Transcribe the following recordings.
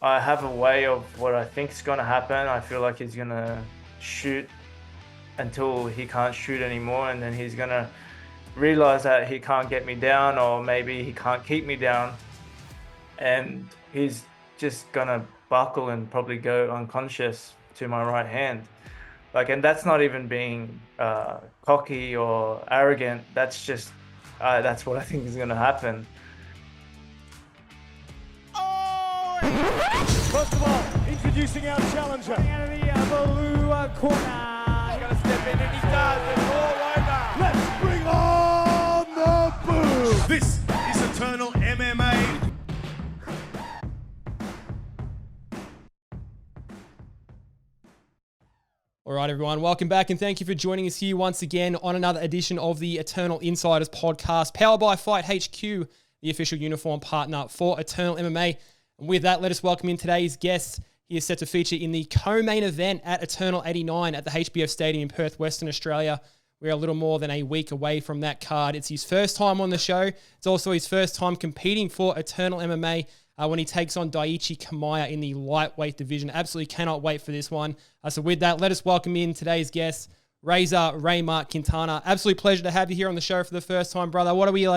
I have a way of what I think is going to happen. I feel like he's going to shoot until he can't shoot anymore, and then he's going to realize that he can't get me down, or maybe he can't keep me down, and he's just going to buckle and probably go unconscious to my right hand. And that's not even being cocky or arrogant. That's just that's what I think is going to happen. First of all, introducing our challenger. Out of the blue corner. He's going to step in, and he does. It's all over. Let's bring on the boom. This is Eternal MMA. All right, everyone, welcome back, and thank you for joining us here once again on another edition of the Eternal Insiders Podcast, powered by Fight HQ, the official uniform partner for Eternal MMA. And with that, let us welcome in today's guest. He is set to feature in the co-main event at Eternal 89 at the HBF Stadium in Perth, Western Australia. We're a little more than a week away from that card. It's his first time on the show. It's also his first time competing for Eternal MMA when he takes on Daichi Kamaya in the lightweight division. Absolutely cannot wait for this one. So with that, let us welcome in today's guest, Rayzor Raymart Quintana. Absolute pleasure to have you here on the show for the first time, brother. What are we,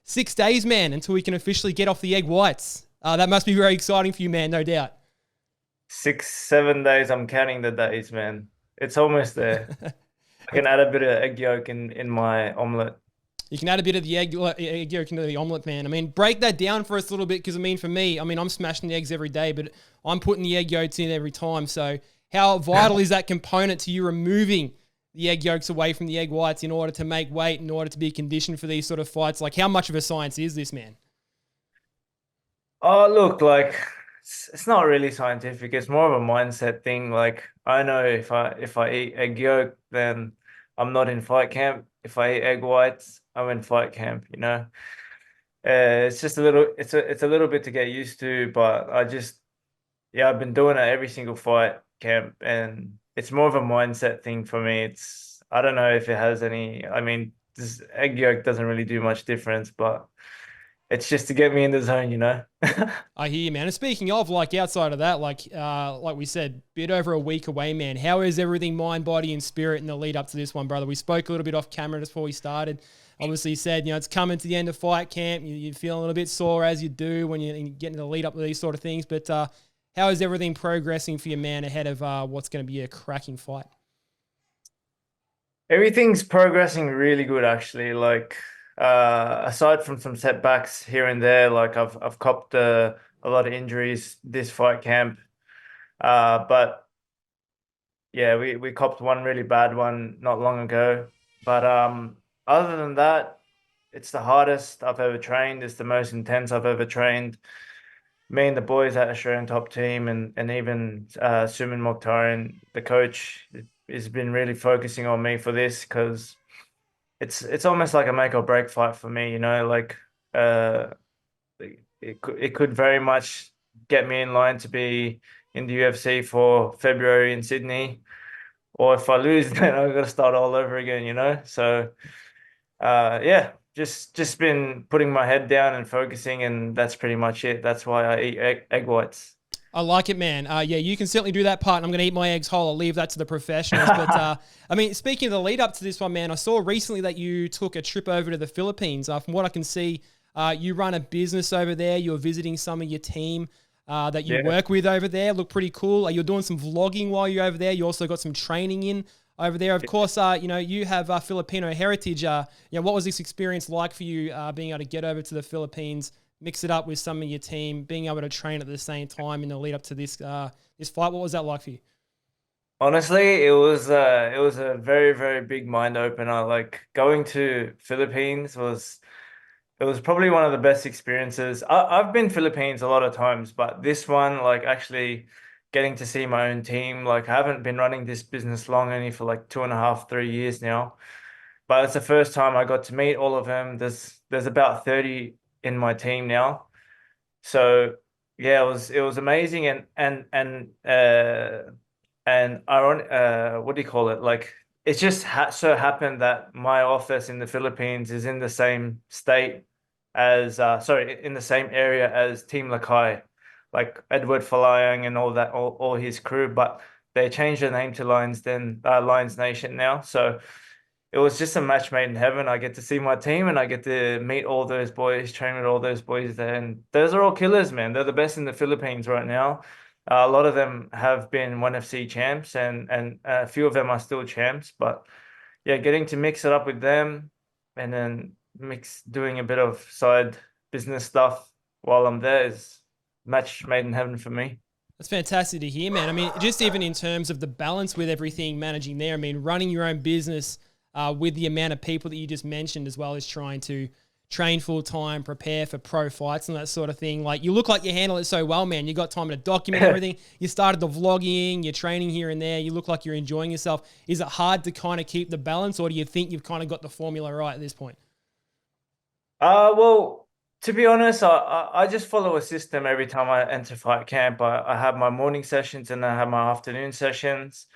6 days, man, until we can officially get off the egg whites? That must be very exciting for you, man, no doubt. 6-7 days, I'm counting the days, man. It's almost there. I can add a bit of egg yolk in my omelette. You can add a bit of the egg yolk into the omelette, man. I mean, break that down for us a little bit, because, for me, I'm smashing the eggs every day, but I'm putting the egg yolks in every time. So how vital is that component to you removing the egg yolks away from the egg whites in order to make weight, in order to be conditioned for these sort of fights? How much of a science is this, man? Oh, look, it's not really scientific. It's more of a mindset thing. I know if I eat egg yolk, then I'm not in fight camp. If I eat egg whites, I'm in fight camp, It's just it's a little bit to get used to, but I've been doing it every single fight camp, and it's more of a mindset thing for me. I don't know if it has any, this egg yolk doesn't really do much difference, but it's just to get me in the zone, I hear you, man. And speaking of, outside of that, like we said, bit over a week away, man. How is everything, mind, body, and spirit in the lead up to this one, brother? We spoke a little bit off camera just before we started. Obviously, you said, it's coming to the end of fight camp. You feel a little bit sore, as you do when you get into the lead up to these sort of things. But how is everything progressing for you, man, ahead of what's going to be a cracking fight? Everything's progressing really good, actually. Aside from some setbacks here and there, I've copped a lot of injuries this fight camp. But yeah, we copped one really bad one not long ago. But other than that, it's the hardest I've ever trained. It's the most intense I've ever trained. Me and the boys at Australian Top Team, and even Suman Mokhtarian, the coach, has been really focusing on me for this, because it's almost like a make or break fight for me, it could very much get me in line to be in the UFC for February in Sydney, or if I lose, then I've got to start all over again, So just been putting my head down and focusing, and that's pretty much it. That's why I eat egg whites. I like it, man. You can certainly do that part, and I'm going to eat my eggs whole. I'll leave that to the professionals. But, speaking of the lead up to this one, man, I saw recently that you took a trip over to the Philippines. From what I can see, you run a business over there. You're visiting some of your team that you work with over there. Look pretty cool. You're doing some vlogging while you're over there. You also got some training in over there. Of course, you have Filipino Heritage. What was this experience like for you, being able to get over to the Philippines, mix it up with some of your team, being able to train at the same time in the lead up to this this fight? What was that like for you? Honestly, it was a very, very big mind opener. Going to Philippines was probably one of the best experiences. I've been Philippines a lot of times, but this one, actually getting to see my own team. I haven't been running this business long, only for 2.5, 3 years now. But it's the first time I got to meet all of them. There's about 30 in my team now. So yeah, it was amazing, and what do you call it? It just so happened that my office in the Philippines is in the same state as in the same area as Team Lakay. like Edward Folayang and all that, all his crew, but they changed the name to Lions Nation now. So it was just a match made in heaven. I get to see my team and I get to meet all those boys, train with all those boys there. And those are all killers, man. They're the best in the Philippines right now. A lot of them have been 1FC champs and a few of them are still champs. But yeah, getting to mix it up with them and then doing a bit of side business stuff while I'm there is match made in heaven for me. That's fantastic to hear, man. I mean, just even in terms of the balance with everything managing there, I mean, running your own business with the amount of people that you just mentioned, as well as trying to train full time, prepare for pro fights and that sort of thing. Like, you look like you handle it so well, man. You got time to document everything. You started the vlogging, you're training here and there. You look like you're enjoying yourself. Is it hard to kind of keep the balance, or do you think you've kind of got the formula right at this point? Well, to be honest, I just follow a system every time I enter fight camp. I have my morning sessions and I have my afternoon sessions.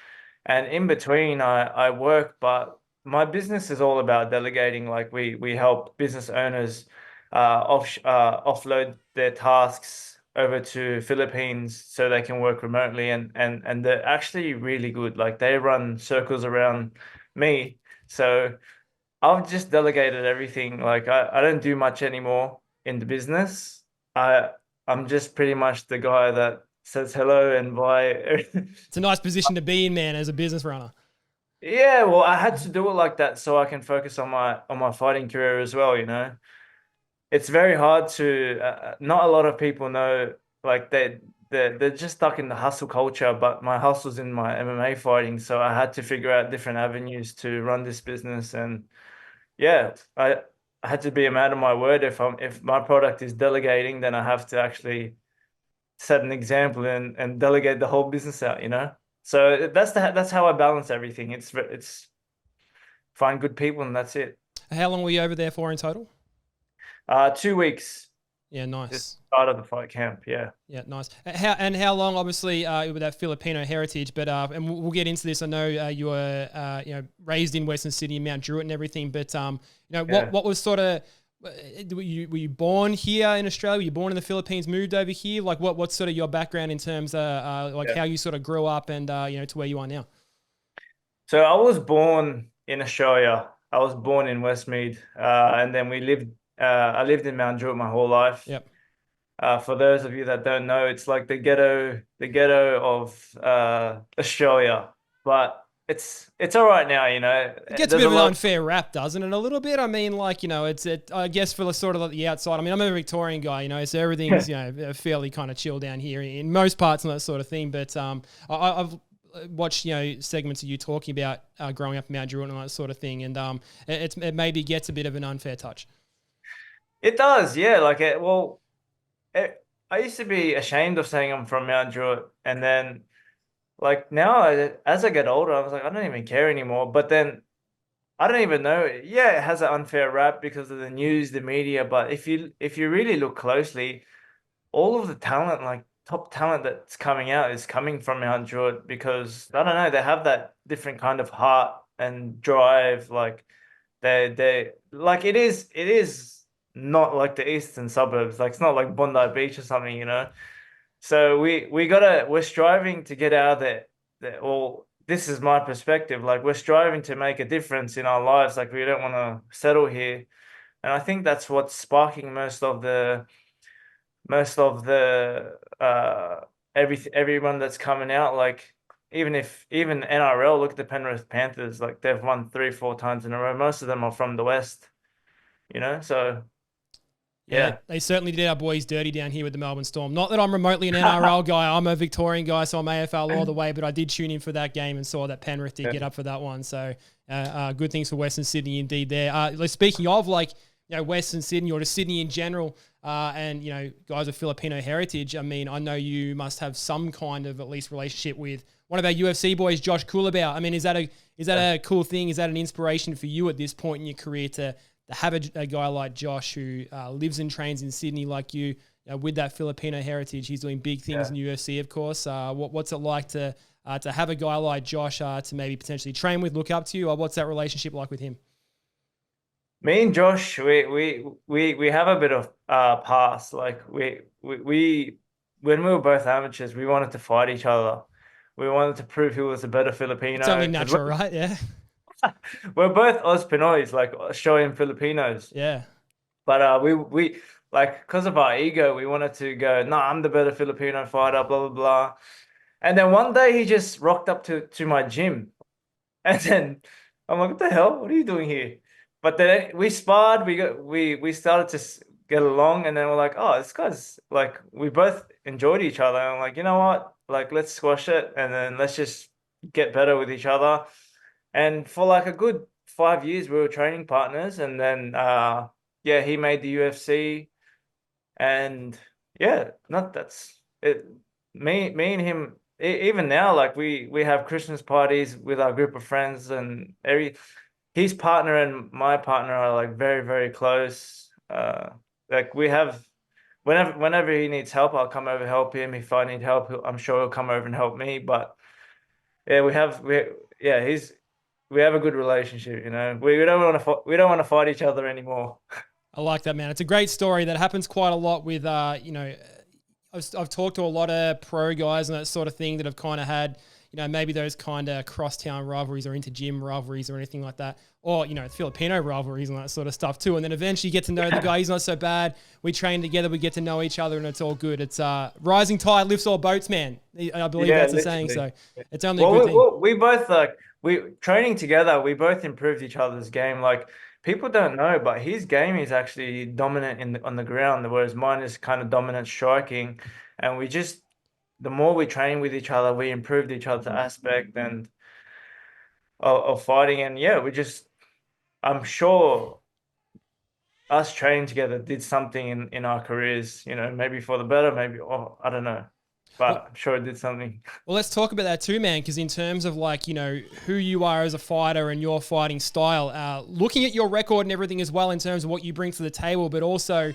And in between, I work, but my business is all about delegating. Like we help business owners offload their tasks over to Philippines so they can work remotely. And they're actually really good. Like, they run circles around me. So I've just delegated everything. Like, I don't do much anymore in the business. I'm just pretty much the guy that says hello and bye. It's a nice position to be in, man, as a business runner. Yeah, well, I had to do it like that so I can focus on my fighting career as well, you know. It's very hard to not a lot of people know, like, they're just stuck in the hustle culture, but my hustle's in my MMA fighting, so I had to figure out different avenues to run this business. And yeah, I had to be a man of my word. If my product is delegating, then I have to actually set an example and delegate the whole business out, you know. So that's how I balance everything. It's find good people and that's it. How long were you over there for in total? 2 weeks. Yeah, nice. Just start of the fight camp. Yeah. Yeah, nice. How long? Obviously, with that Filipino heritage, but and we'll get into this. I know you were raised in Western Sydney, Mount Druitt, and everything. But what was sort of were you born here in Australia? Were you born in the Philippines? Moved over here? Like, what's sort of your background in terms of how you sort of grew up and to where you are now? So I was born in Australia. I was born in Westmead, and then I lived in Mount Druitt my whole life. Yep. For those of you that don't know, it's like the ghetto of Australia, but it's all right now, you know. It gets a bit of an unfair rap, doesn't it? A little bit. I mean, like, I guess for the sort of like the outside. I mean, I'm a Victorian guy, so everything's fairly kind of chill down here in most parts and that sort of thing. But I've watched segments of you talking about growing up in Mount Druitt and that sort of thing, and it maybe gets a bit of an unfair touch. It does, yeah. Like, I used to be ashamed of saying I'm from Mount Druitt, and then, like, now as I get older, I was like, I don't even care anymore. But then I don't even know. Yeah, it has an unfair rap because of the news, the media. But if you really look closely, all of the talent, like top talent that's coming out, is coming from Mount Druitt because, I don't know, they have that different kind of heart and drive. Like, they like, it is not like the eastern suburbs. Like, it's not like Bondi Beach or something, you know. So we're striving to get out of that. This is my perspective. Like, we're striving to make a difference in our lives. Like, we don't want to settle here. And I think that's what's sparking most of the everyone that's coming out. Like, even NRL, look at the Penrith Panthers. Like, they've won 3-4 times in a row. Most of them are from the West, you know. So yeah, they certainly did our boys dirty down here with the Melbourne Storm. Not that I'm remotely an NRL guy. I'm a Victorian guy, so I'm AFL all the way, but I did tune in for that game and saw that Penrith did get up for that one. So good things for Western Sydney indeed there. Speaking of, Western Sydney or just Sydney in general, and, guys of Filipino heritage, I mean, I know you must have some kind of at least relationship with one of our UFC boys, Josh Togo. I mean, is that a cool thing? Is that an inspiration for you at this point in your career to have a guy like Josh who lives and trains in Sydney like you, with that Filipino heritage? He's doing big things in UFC, of course. What's it like to have a guy like Josh to maybe potentially train with, look up to you? Or what's that relationship like with him? Me and Josh, we have a bit of past. Like, we when we were both amateurs, we wanted to fight each other. We wanted to prove who was the better Filipino. It's only 'Cause natural, right? Yeah. we're both Aus Pinoys, like Australian Filipinos. Yeah. But we like, because of our ego, we wanted to go, no, I'm the better Filipino fighter, blah blah blah. And then one day he just rocked up to my gym, and then I'm like, what the hell? What are you doing here? But then we sparred, we started to get along, and then we're like, oh, this guy's like, we both enjoyed each other. And I'm like, you know what? Like, let's squash it, and then let's just get better with each other. And for like a good 5 years, we were training partners, and then yeah, he made the UFC, and yeah, not that's it. Me and him, even now, like we have Christmas parties with our group of friends, and his partner and my partner are like very, very close. Like we have, whenever he needs help, I'll come over help him. If I need help, I'm sure he'll come over and help me. But yeah, yeah, we have a good relationship. You know, we don't want to fight each other anymore. I like that, man. It's a great story that happens quite a lot with, you know, I've talked to a lot of pro guys and that sort of thing that have kind of had, you know, maybe those kind of crosstown rivalries or inter-gym rivalries or anything like that. Or, you know, Filipino rivalries and that sort of stuff too. And then eventually you get to know the guy. He's not so bad. We train together. We get to know each other and it's all good. It's rising tide lifts all boats, man. I believe that's the saying. So it's only a good thing. We both, like, we training together, we both improved each other's game. Like, people don't know, but his game is actually dominant on the ground, whereas mine is kind of dominant striking. And the more we train with each other, we improved each other's aspect and of fighting. And yeah, I'm sure us training together did something in our careers, you know, maybe for the better, maybe, I don't know. But I'm sure it did something. Well, let's talk about that too, man, because in terms of, like, you know, who you are as a fighter and your fighting style, looking at your record and everything as well in terms of what you bring to the table, but also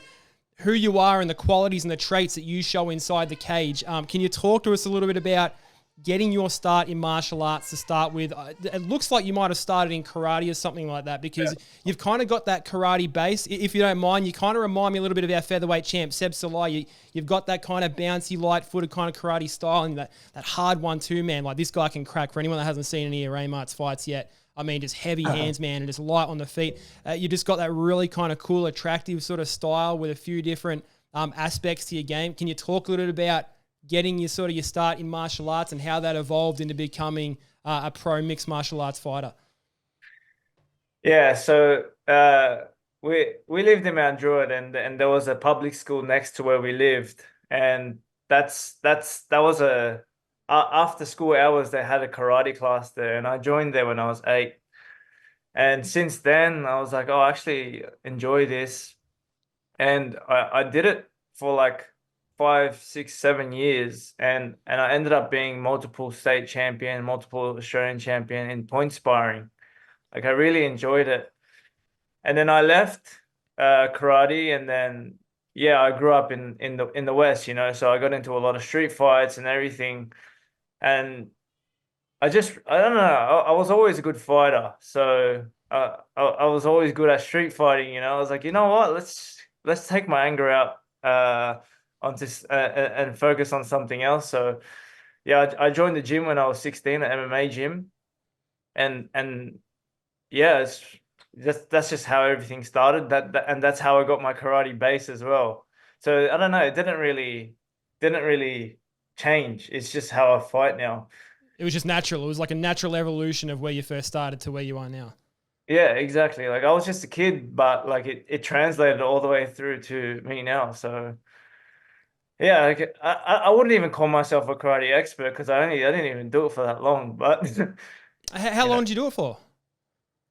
who you are and the qualities and the traits that you show inside the cage. Can you talk to us a little bit about getting your start in martial arts to start with? It looks like you might have started in karate or something like that, because you've kind of got that karate base. If you don't mind, you kind of remind me a little bit of our featherweight champ, Seb Salai. You've got that kind of bouncy, light-footed kind of karate style and that hard one too, man. Like, this guy can crack. For anyone that hasn't seen any of Raymart's fights yet, I mean, just heavy hands, man, and just light on the feet. You just got that really kind of cool, attractive sort of style with a few different aspects to your game. Can you talk a little bit about getting your start in martial arts and how that evolved into becoming a pro mixed martial arts fighter? Yeah, so we lived in Mount Druitt, and there was a public school next to where we lived, and that was after school hours they had a karate class there, and I joined there when I was 8. And since then I was like, oh, I actually enjoy this, and I did it for like 5, 6, 7 years, and I ended up being multiple state champion, multiple Australian champion in point sparring. Like, I really enjoyed it. And then I left karate, and then yeah, I grew up in the West, you know, so I got into a lot of street fights and everything. And I don't know, I was always a good fighter, so I was always good at street fighting, you know. I was like, you know what, let's take my anger out onto and focus on something else. So yeah, I joined the gym when I was 16, an MMA gym, and yeah, that's just how everything started. And that's how I got my karate base as well. So I don't know, it didn't really change. It's just how I fight now. It was just natural. It was like a natural evolution of where you first started to where you are now. Yeah, exactly. Like, I was just a kid, but like it translated all the way through to me now. So yeah, like, I wouldn't even call myself a karate expert, because I didn't even do it for that long. But how long did you do it for?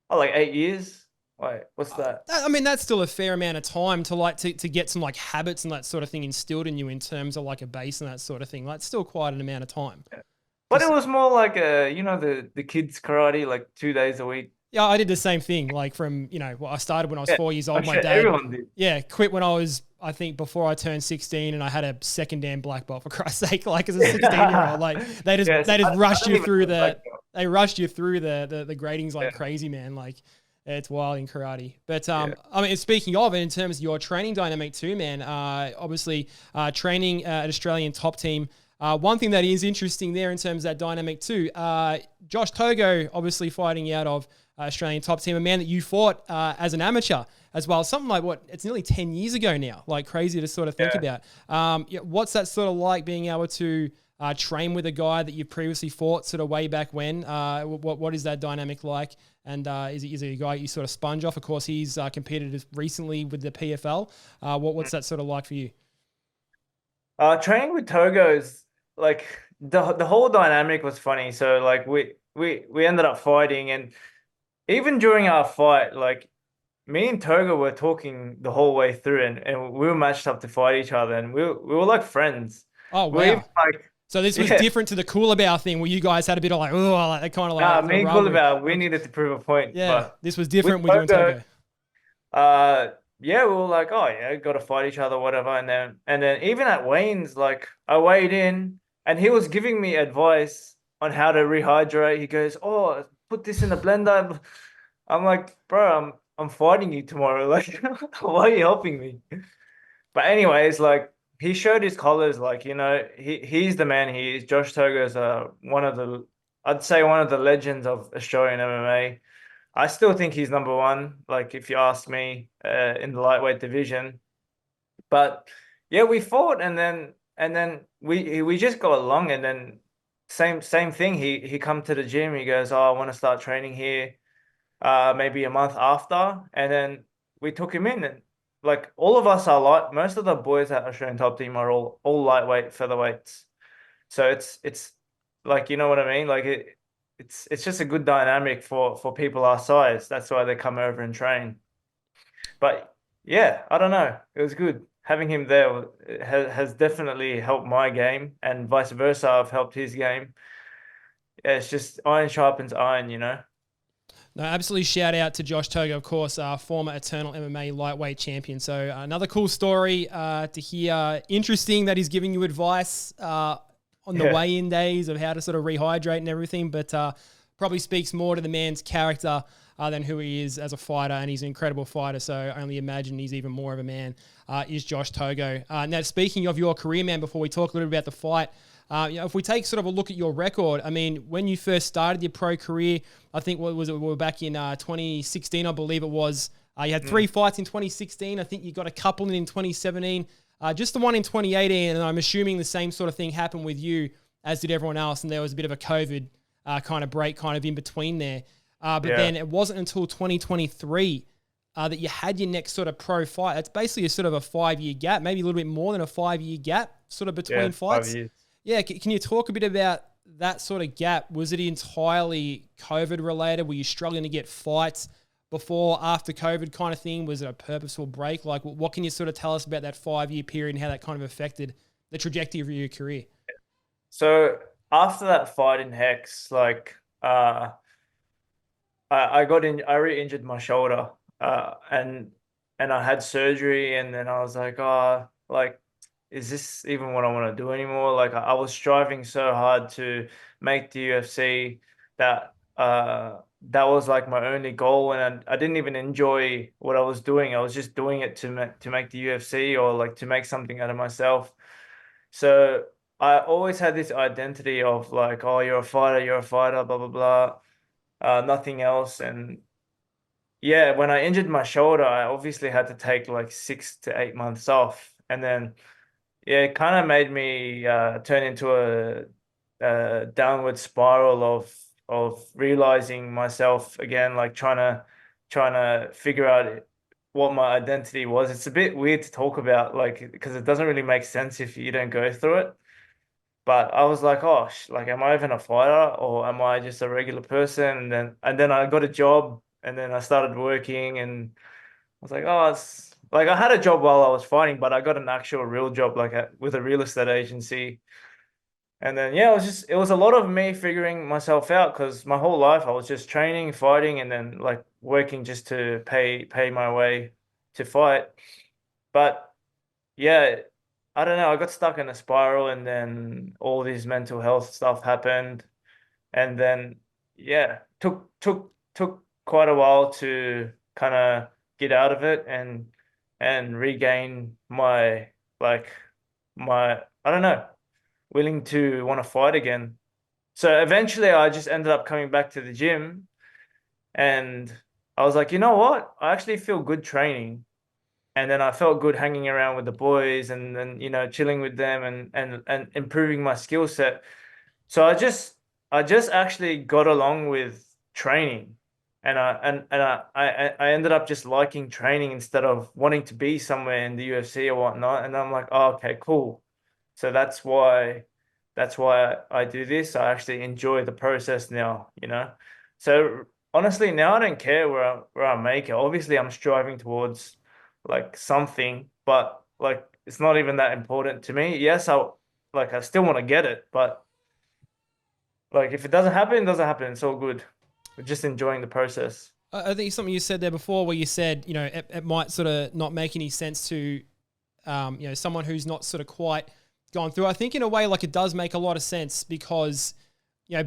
Oh, like 8 years. Wait, what's that? I mean, that's still a fair amount of time to get some like habits and that sort of thing instilled in you in terms of like a base and that sort of thing. Like, it's still quite an amount of time. Yeah. But it was more like the kids karate, like 2 days a week. Yeah, I did the same thing. Like, from, you know, I started when I was 4 years old. I'm My sure dad, everyone did. Yeah, quit when I was, I think, before I turned 16, and I had a second Dan black belt, for Christ's sake. Like, as a 16-year-old, like they just rushed you through the gradings like crazy, man. Like, It's wild in karate. But Yeah. I mean, speaking of, in terms of your training dynamic too, man, obviously training at Australian top team. One thing that is interesting there in terms of that dynamic too, Josh Togo obviously fighting out of Australian top team, a man that you fought as an amateur as well. Something like it's nearly 10 years ago now, like crazy to sort of think about. What's that sort of like being able to train with a guy that you previously fought sort of way back when? What is that dynamic like? And is he a guy you sort of sponge off? Of course, he's competed recently with the PFL. What's that sort of like for you? Training with Togo is like the whole dynamic was funny. So like we ended up fighting, and even during our fight, like me and Togo were talking the whole way through, and we were matched up to fight each other, and we were like friends. Oh, We were even, wow. like So this was different to the Coolabah thing where you guys had a bit of like, oh, like that kind of like. me and rivalry. Coolabah, we needed to prove a point. Yeah, But this was different with with you and Togo. yeah, we were like, oh yeah, got to fight each other, whatever. And then even at Wayne's, like I weighed in, and he was giving me advice on how to rehydrate. He goes, oh, put this in the blender. I'm like, bro, I'm fighting you tomorrow. Like, why are you helping me? But anyways, like he showed his colors. Like he's the man. He is. Josh Togo is I'd say one of the legends of Australian MMA. I still think he's number one. Like if you ask me, in the lightweight division. But yeah, we fought, and then we just got along, and then same thing. He come to the gym. He goes, oh, I want to start training here. Maybe a month after, and then we took him in, and like all of us are light. Most of the boys at Australian top team are all lightweight featherweights. So it's like, you know what I mean? Like it's just a good dynamic for people our size. That's why they come over and train. But yeah, I don't know. It was good having him there. Has definitely helped my game, and vice versa. I've helped his game. Yeah, it's just iron sharpens iron, you know. No, absolutely shout out to Josh Togo, of course, former Eternal MMA lightweight champion. So another cool story to hear. Interesting that he's giving you advice on the weigh-in days of how to sort of rehydrate and everything, but probably speaks more to the man's character than who he is as a fighter, and he's an incredible fighter, so I only imagine he's even more of a man, is Josh Togo. Now, speaking of your career, man, before we talk a little bit about the fight, if we take sort of a look at your record, I mean, when you first started your pro career, I think we were back in 2016, I believe it was. You had 3 fights in 2016. I think you got a couple in 2017, just the one in 2018. And I'm assuming the same sort of thing happened with you as did everyone else. And there was a bit of a COVID kind of break kind of in between there. But then it wasn't until 2023 that you had your next sort of pro fight. That's basically a sort of a 5-year gap, maybe a little bit more than a 5-year gap sort of between fights. 5 years. Yeah, can you talk a bit about that sort of gap? Was it entirely COVID related? Were you struggling to get fights before, after COVID kind of thing? Was it a purposeful break? Like, what can you sort of tell us about that 5-year period and how that kind of affected the trajectory of your career? So after that fight in Hex, like I re-injured my shoulder, and I had surgery, and then I was like, oh, like, is this even what I want to do anymore? Like I was striving so hard to make the UFC that that was like my only goal, and I didn't even enjoy what I was doing. I was just doing it to make the UFC, or like to make something out of myself. So I always had this identity of like, oh, you're a fighter, blah blah blah, nothing else. And yeah, when I injured my shoulder, I obviously had to take like 6 to 8 months off, and then yeah, it kind of made me turn into a downward spiral of realizing myself again, like trying to figure out what my identity was. It's a bit weird to talk about, like, because it doesn't really make sense if you don't go through it. But I was like, oh, like, am I even a fighter, or am I just a regular person? And then I got a job, and then I started working, and I was like, oh, it's like I had a job while I was fighting, but I got an actual real job, like with a real estate agency. And then yeah, it was a lot of me figuring myself out, because my whole life I was just training, fighting, and then like working just to pay my way to fight. But yeah, I don't know, I got stuck in a spiral, and then all this mental health stuff happened, and then yeah, took quite a while to kind of get out of it and regain my like my I don't know, willing to want to fight again. So eventually I just ended up coming back to the gym and I was like, you know what? I actually feel good training. And then I felt good hanging around with the boys and then, chilling with them and improving my skill set. So I just actually got along with training. And I ended up just liking training instead of wanting to be somewhere in the UFC or whatnot. And I'm like, oh, okay, cool. So that's why I do this. I actually enjoy the process now. So honestly, now I don't care where I make it. Obviously, I'm striving towards like something, but like it's not even that important to me. Yes, I still want to get it, but like if it doesn't happen, it doesn't happen. It's all good. We're just enjoying the process. I think something you said there before where you said, it might sort of not make any sense to, someone who's not sort of quite gone through. I think in a way, like it does make a lot of sense because,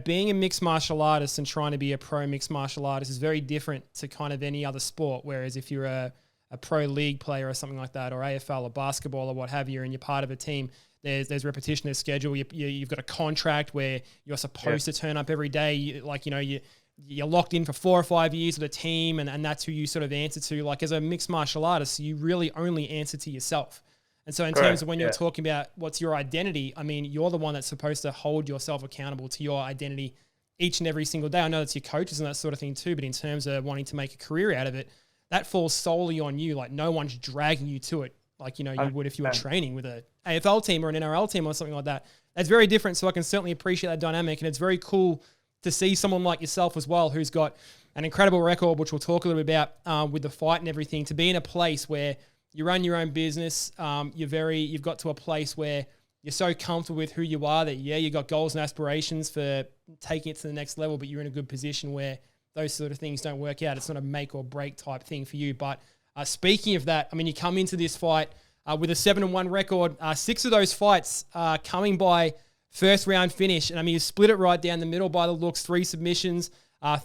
being a mixed martial artist and trying to be a pro mixed martial artist is very different to kind of any other sport. Whereas if you're a pro league player or something like that, or AFL or basketball or what have you, and you're part of a team, there's repetition, there's schedule. You've got a contract where you're supposed to turn up every day. You're locked in for 4 or 5 years with a team, and that's who you sort of answer to. Like as a mixed martial artist, you really only answer to yourself. And so in terms of when you're talking about what's your identity, I mean, you're the one that's supposed to hold yourself accountable to your identity each and every single day. I know that's your coaches and that sort of thing too, but in terms of wanting to make a career out of it, that falls solely on you. Like no one's dragging you to it like, you would if you were training with an AFL team or an NRL team or something like that. That's very different. So I can certainly appreciate that dynamic. And it's very cool to see someone like yourself as well, who's got an incredible record, which we'll talk a little bit about with the fight and everything, to be in a place where you run your own business. You've got to a place where you're so comfortable with who you are that, you got goals and aspirations for taking it to the next level, but you're in a good position where those sort of things don't work out. It's not a make or break type thing for you. But speaking of that, I mean, you come into this fight with a 7-1 record. 6 of those fights coming by first round finish. And I mean, you split it right down the middle by the looks, 3 submissions,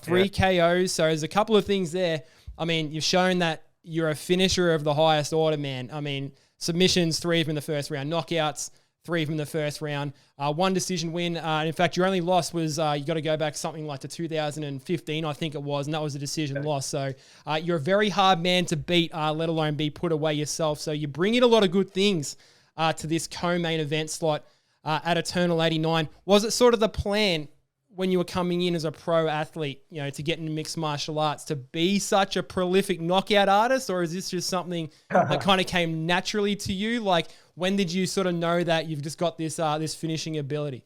3 KOs. So there's a couple of things there. I mean, you've shown that you're a finisher of the highest order, man. I mean, submissions, 3 of them in the first round, knockouts, 3 of them in the first round, 1 decision win. In fact, your only loss was, you got to go back something like to 2015, I think it was, and that was a decision loss. So you're a very hard man to beat, let alone be put away yourself. So you bring in a lot of good things to this co-main event slot at Eternal 89. Was it sort of the plan when you were coming in as a pro athlete, to get into mixed martial arts, to be such a prolific knockout artist, or is this just something that kind of came naturally to you? Like, when did you sort of know that you've just got this this finishing ability?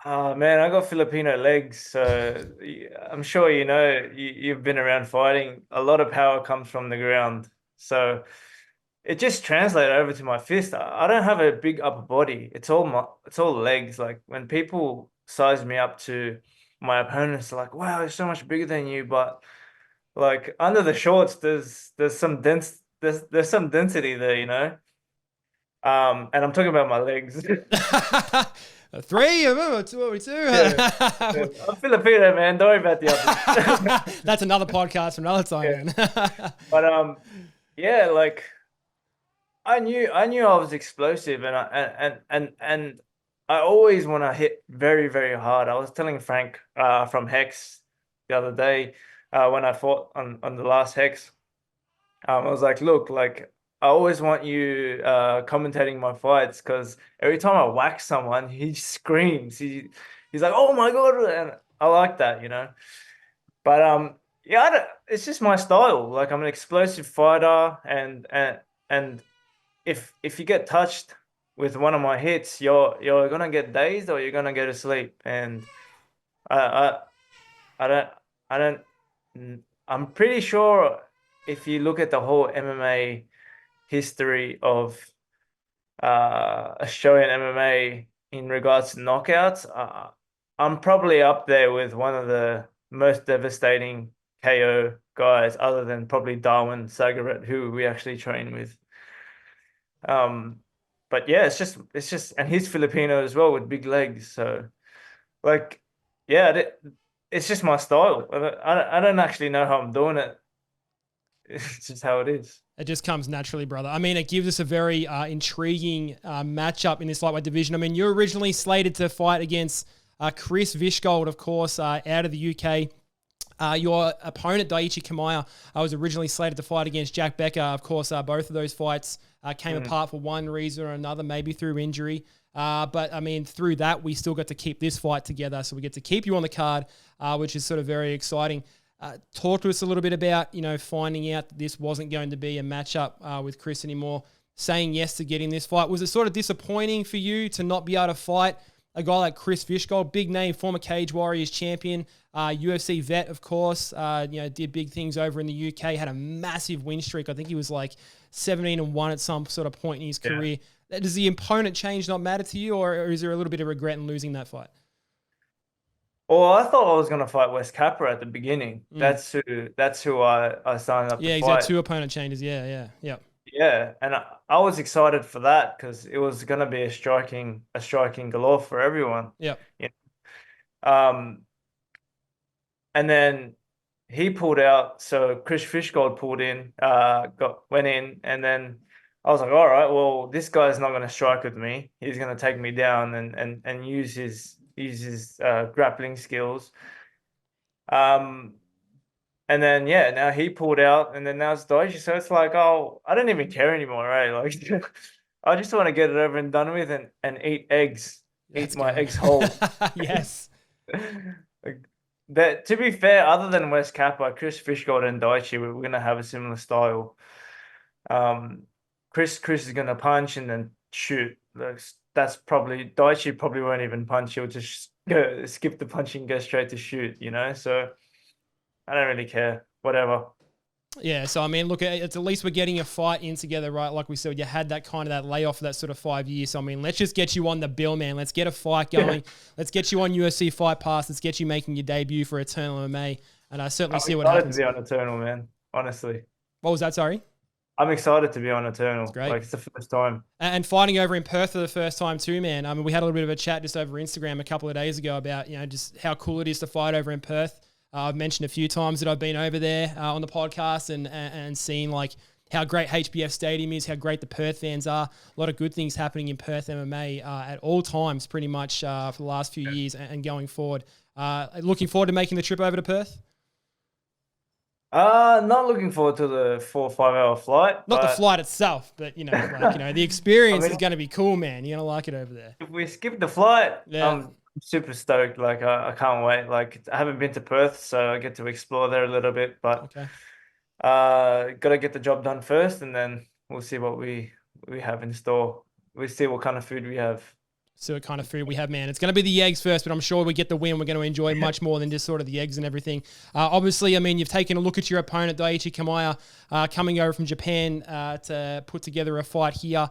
Man, I got Filipino legs, so I'm sure you've been around fighting. A lot of power comes from the ground, so it just translated over to my fist. I don't have a big upper body. It's all legs. Like when people size me up to my opponents, they're like, "Wow, he's so much bigger than you." But like under the shorts, there's some there's some density there. And I'm talking about my legs. 3 of them, 2 or 2. Yeah. I'm Filipino, man. Don't worry about the others. That's another podcast for another time, man. But yeah, like I knew I was explosive, and I always want to hit very, very hard. I was telling Frank from Hex the other day when I fought on the last Hex. I was like, look, like I always want you commentating my fights because every time I whack someone, he screams. He's like, "Oh my God!" And I like that. But yeah, it's just my style. Like I'm an explosive fighter, and if you get touched with one of my hits, you're gonna get dazed or you're gonna go to sleep. And I I don't. I'm pretty sure if you look at the whole MMA history of Australian MMA in regards to knockouts, I'm probably up there with one of the most devastating KO guys, other than probably Darwin Sagaret, who we actually train with. But yeah, it's just, and he's Filipino as well with big legs. So, like, yeah, it's just my style. I don't actually know how I'm doing it. It's just how it is. It just comes naturally, brother. I mean, it gives us a very intriguing matchup in this lightweight division. I mean, you're originally slated to fight against Chris Vishgold, of course, out of the UK. Your opponent, Daichi Kamaya, was originally slated to fight against Jack Becker. Of course, both of those fights came apart for one reason or another, maybe through injury. But, I mean, through that, we still got to keep this fight together. So we get to keep you on the card, which is sort of very exciting. Talk to us a little bit about, finding out that this wasn't going to be a matchup with Chris anymore, saying yes to getting this fight. Was it sort of disappointing for you to not be able to fight a guy like Chris Fishgold, big name, former Cage Warriors champion, UFC vet, of course, did big things over in the UK, had a massive win streak. I think he was like 17-1 at some sort of point in his career. Does the opponent change not matter to you, or is there a little bit of regret in losing that fight? Well, I thought I was going to fight Wes Capper at the beginning. That's who I signed up to fight. Yeah, he's got two opponent changes. Yeah. Yeah, and I was excited for that because it was going to be a striking galore for everyone. Yeah. And then he pulled out, so Chris Fishgold pulled in, went in, and then I was like, all right, well, this guy's not going to strike with me. He's going to take me down and use his grappling skills. And then now he pulled out, and then now it's Daichi. So it's like, oh, I don't even care anymore, right? Like, I just want to get it over and done with and eat eggs, eat my eggs whole. Yes. That, to be fair, other than Wes Kappa, Chris Fishgold and Daichi, we're gonna have a similar style. Chris is gonna punch and then shoot. That's probably Daichi probably won't even punch. He'll just skip the punching, go straight to shoot. So I don't really care. Whatever. Yeah, so I mean, look, it's at least we're getting a fight in together, right? Like we said, you had that layoff for that sort of 5 years. So I mean, let's just get you on the bill, man. Let's get a fight going. Let's get you on UFC Fight Pass. Let's get you making your debut for Eternal MMA, and I certainly see what happens. I'm excited to be on Eternal, man. Honestly. What was that? Sorry. I'm excited to be on Eternal. That's great. Like, it's the first time. And fighting over in Perth for the first time too, man. I mean, we had a little bit of a chat just over Instagram a couple of days ago about just how cool it is to fight over in Perth. I've mentioned a few times that I've been over there on the podcast and seen like how great HBF Stadium is, how great the Perth fans are. A lot of good things happening in Perth MMA at all times, pretty much for the last few years and going forward. Looking forward to making the trip over to Perth. Not looking forward to the 4 or 5 hour flight. Not the flight itself, but the experience is going to be cool, man. You're going to like it over there. If we skip the flight, I'm super stoked. Like, I can't wait. Like, I haven't been to Perth, so I get to explore there a little bit. But gotta get the job done first, and then we'll see what we have in store. We'll see what kind of food we have. So what kind of food we have, man. It's going to be the eggs first, but I'm sure we get the win. We're going to enjoy much more than just sort of the eggs and everything. Obviously, I mean, you've taken a look at your opponent, Daichi Kamaya, coming over from Japan to put together a fight here.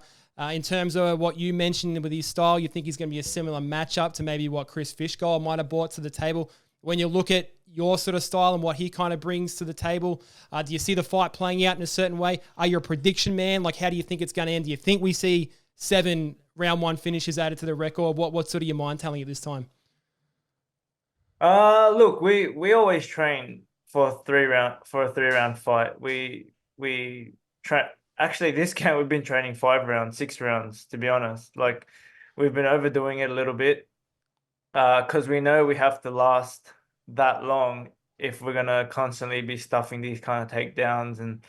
In terms of what you mentioned with his style, you think he's going to be a similar matchup to maybe what Chris Fishgold might have brought to the table. When you look at your sort of style and what he kind of brings to the table, do you see the fight playing out in a certain way? Are you a prediction man? Like, how do you think it's going to end? Do you think we see 7 round 1 finishes added to the record? What's sort of your mind telling you this time? Look, we always train for a 3-round fight. We train. Actually, this camp we've been training 5 rounds, 6 rounds. To be honest, like, we've been overdoing it a little bit because we know we have to last that long if we're gonna constantly be stuffing these kind of takedowns. And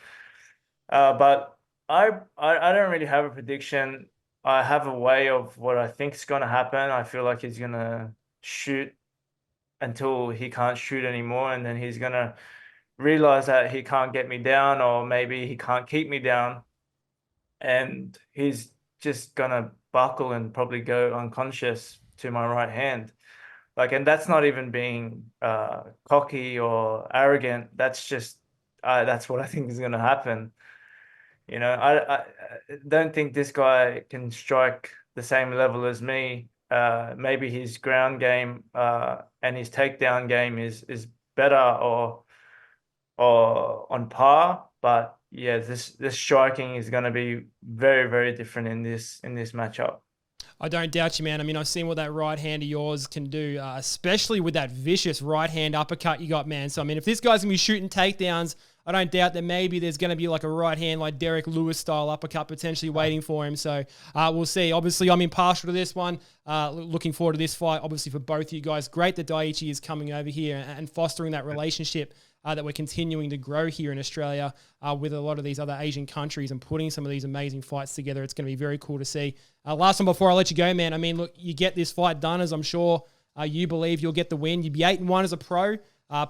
but I don't really have a prediction. I have a way of what I think is going to happen. I feel like he's going to shoot until he can't shoot anymore. And then he's going to realize that he can't get me down, or maybe he can't keep me down. And he's just going to buckle and probably go unconscious to my right hand. Like, and that's not even being cocky or arrogant. That's just, that's what I think is going to happen. I don't think this guy can strike the same level as me. Maybe his ground game and his takedown game is better or on par. But yeah, this striking is going to be very, very different in this matchup. I don't doubt you, man. I mean, I've seen what that right hand of yours can do, especially with that vicious right hand uppercut you got, man. So, I mean, if this guy's going to be shooting takedowns, I don't doubt that maybe there's going to be like a right hand, like Derek Lewis style uppercut potentially waiting for him. So we'll see. Obviously, I'm impartial to this one. Looking forward to this fight, obviously, for both of you guys. Great that Daiichi is coming over here and fostering that relationship that we're continuing to grow here in Australia with a lot of these other Asian countries and putting some of these amazing fights together. It's going to be very cool to see. Last one before I let you go, man. I mean, look, you get this fight done, as I'm sure you believe you'll get the win. You'd be 8-1 as a pro.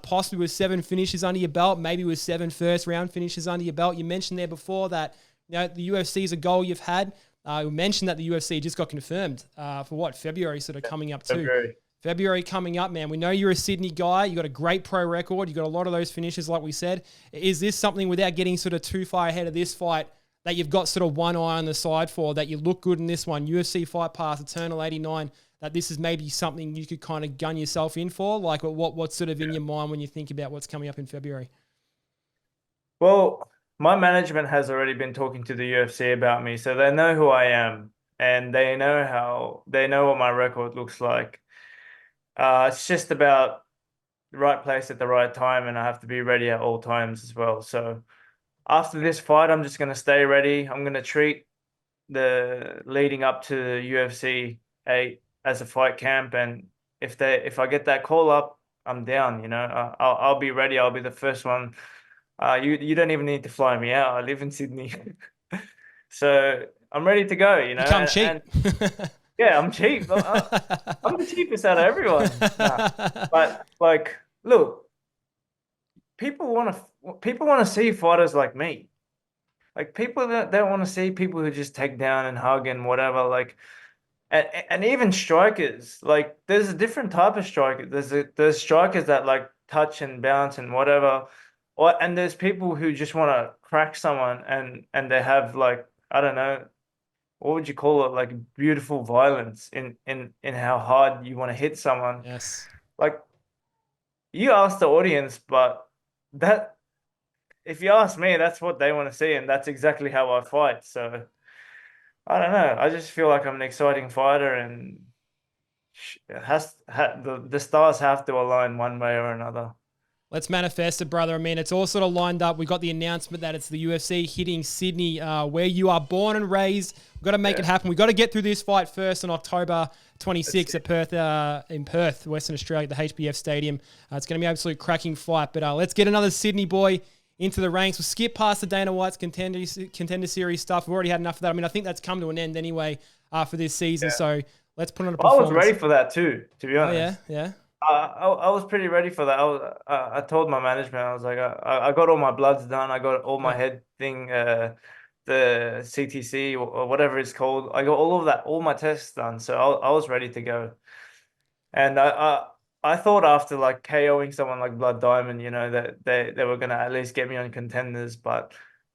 Possibly with 7 finishes under your belt, maybe with 7 first-round finishes under your belt. You mentioned there before that the UFC is a goal you've had. You mentioned that the UFC just got confirmed for February sort of coming up too. February coming up, man. We know you're a Sydney guy. You got a great pro record. You got a lot of those finishes, like we said. Is this something, without getting sort of too far ahead of this fight, that you've got sort of one eye on the side for, that you look good in this one? UFC Fight Pass, Eternal 89. That this is maybe something you could kind of gun yourself in for? Like what's sort of in your mind when you think about what's coming up in February? Well, my management has already been talking to the UFC about me, so they know who I am and they know what my record looks like. It's just about the right place at the right time, and I have to be ready at all times as well. So after this fight, I'm just going to stay ready. I'm going to treat the leading up to the UFC 8 as a fight camp, and if I get that call up, I'm down. You know, I'll be ready. I'll be the first one. You don't even need to fly me out. I live in Sydney, so I'm ready to go. You know, you come cheap. Yeah, I'm cheap. I'm the cheapest out of everyone. But like, look, people want to see fighters like me. Like, people that don't want to see people who just take down and hug and whatever. Like, and even strikers. Like, there's a different type of striker. There's strikers that like touch and bounce and whatever. And there's people who just want to crack someone and they have, like, I don't know, what would you call it? Like, beautiful violence in how hard you want to hit someone. Yes. Like, you ask the audience, but if you ask me, that's what they want to see, and that's exactly how I fight. So I don't know. I just feel like I'm an exciting fighter, and the stars have to align one way or another. Let's manifest it, brother. I mean, it's all sort of lined up. We got the announcement that it's the UFC hitting Sydney, where you are born and raised. We've got to make it happen. We've got to get through this fight first on October 26th at Perth, in Perth, Western Australia, at the HBF Stadium. It's going to be an absolute cracking fight. But let's get another Sydney boy into the ranks. We'll skip past the Dana White's contender series stuff. We've already had enough of that. I mean, I think that's come to an end anyway for this season. So let's put on a performance. I was ready for that too, to be honest. Oh, yeah? I was pretty ready for that. I told my management, I was like, I got all my bloods done. I got all my head thing, the CTC or whatever it's called. I got all of that, all my tests done. So I was ready to go. And I thought after like KOing someone like Blood Diamond, you know, that they were going to at least get me on contenders, but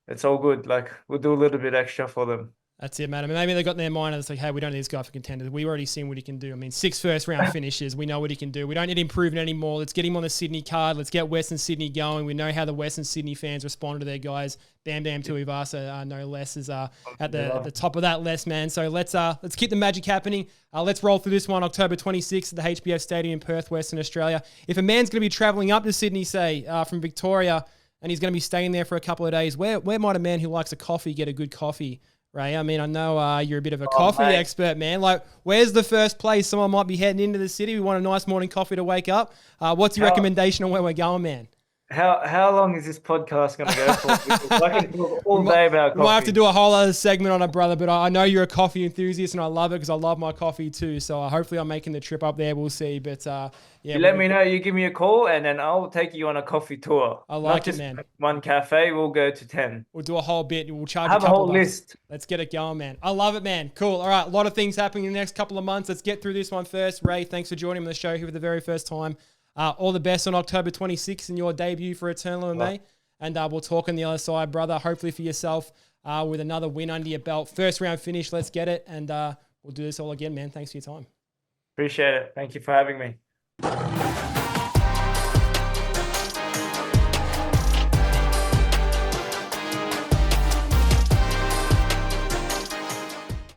it's all good. Like, we'll do a little bit extra for them. That's it, man. I mean, maybe they got in their mind and it's like, hey, we don't need this guy for contenders. We've already seen what he can do. I mean, 6 first-round finishes. We know what he can do. We don't need improving anymore. Let's get him on the Sydney card. Let's get Western Sydney going. We know how the Western Sydney fans respond to their guys. Bam Bam Tuivasa, no less, is at the top of that list, man. So let's keep the magic happening. Let's roll through this one, October 26th at the HBF Stadium in Perth, Western Australia. If a man's going to be travelling up to Sydney, say, from Victoria, and he's going to be staying there for a couple of days, where might a man who likes a coffee get a good coffee? Ray, I mean, I know you're a bit of a coffee expert, man. Like, where's the first place someone might be heading into the city? We want a nice morning coffee to wake up. What's your recommendation on where we're going, man? How long is this podcast going to go for? Because I can talk all day about coffee. We might have to do a whole other segment on it, brother, but I know you're a coffee enthusiast, and I love it because I love my coffee too. So hopefully I'm making the trip up there. We'll see. But yeah, you let me know. You give me a call, and then I'll take you on a coffee tour. I like it, man. One cafe, we'll go to 10. We'll do a whole bit. We'll charge have a couple whole list. Let's get it going, man. I love it, man. Cool. All right, a lot of things happening in the next couple of months. Let's get through this one first. Ray, thanks for joining me on the show here for the very first time. All the best on October 26th in your debut for Eternal MMA. And we'll talk on the other side, brother. Hopefully for yourself with another win under your belt. First round finish. Let's get it. And we'll do this all again, man. Thanks for your time. Appreciate it. Thank you for having me.